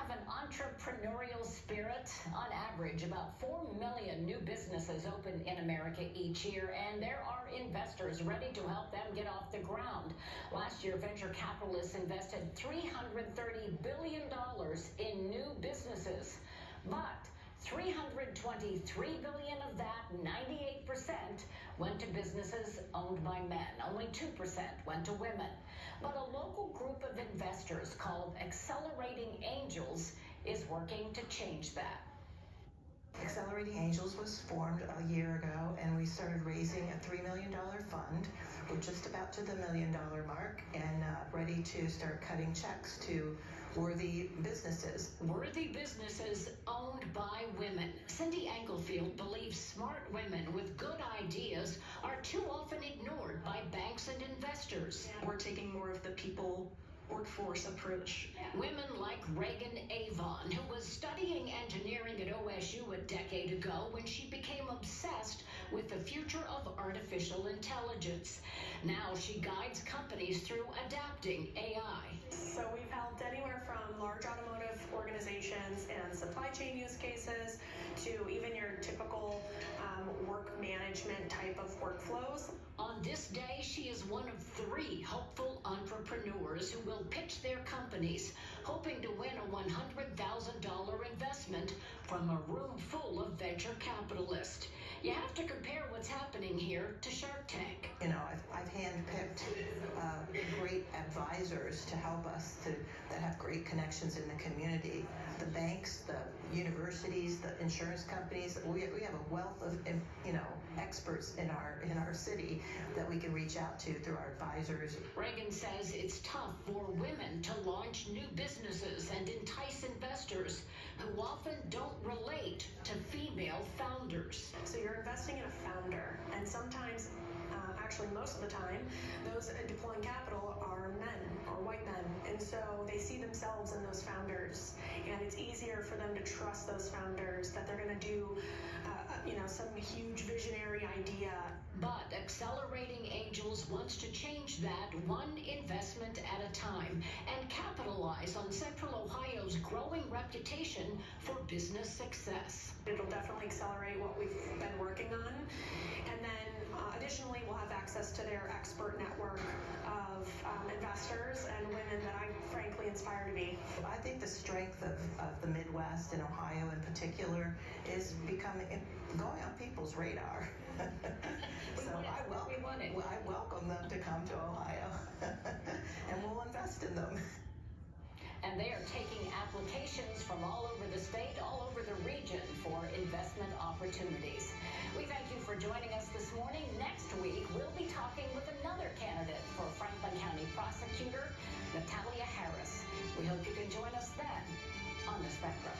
have an entrepreneurial spirit. On average, about 4 million new businesses open in America each year, and there are investors ready to help them get off the ground. Last year, venture capitalists invested $330 billion in new businesses. But $323 billion of that, 98%, went to businesses owned by men. Only 2% went to women. But a local group of investors called Accelerating Angels is working to change that. Accelerating Angels was formed a year ago, and we started raising a $3 million fund. We're just about to the $1 million mark and ready to start cutting checks to worthy businesses. Worthy businesses owned by women. Cindy Englefield believes smart women with good ideas are too often ignored by banks and investors. We're taking more of the people workforce approach. Women like Reagan Avon, who was studying engineering at OSU a decade ago when she became obsessed with the future of artificial intelligence. Now she guides companies through adapting AI. So we've helped anywhere from large automotive organizations and supply chain use cases to even your typical work management type of workflows. On this day, she is one of 3 hopeful entrepreneurs who will pitch their companies, hoping to win a $100,000 investment from a room full of venture capitalists. You have to compare what's happening here to Shark Tank. You know, I've handpicked great advisors to help us that have great connections in the community. The banks, the universities, the insurance companies. We have a wealth of experts in our city that we can reach out to through our advisors. Reagan says it's tough for women to launch new businesses and entice investors who often don't relate to female founders. So you're investing in a founder, and sometimes, actually most of the time, those deploying capital are men or white men, and so they see themselves in those founders, and it's easier for them to trust those founders that they're going to do some huge visionary idea. But Accelerating Angels wants to change that one investment at a time and capitalize on Central Ohio's growing reputation for business success. It'll definitely accelerate what we've been working on. And then additionally, we'll have access to their expert network of investors and women that I frankly aspire to be. I think the strength of the Midwest and Ohio in particular is going on people's radar. So I welcome them to come to Ohio and we'll invest in them. And they are taking applications from all over the state, all over the region for investment opportunities. We thank you for joining us this morning. Next week, we'll be talking with another candidate for Franklin County Prosecutor, Natalia Harris. We hope you can join us then on The Spectrum.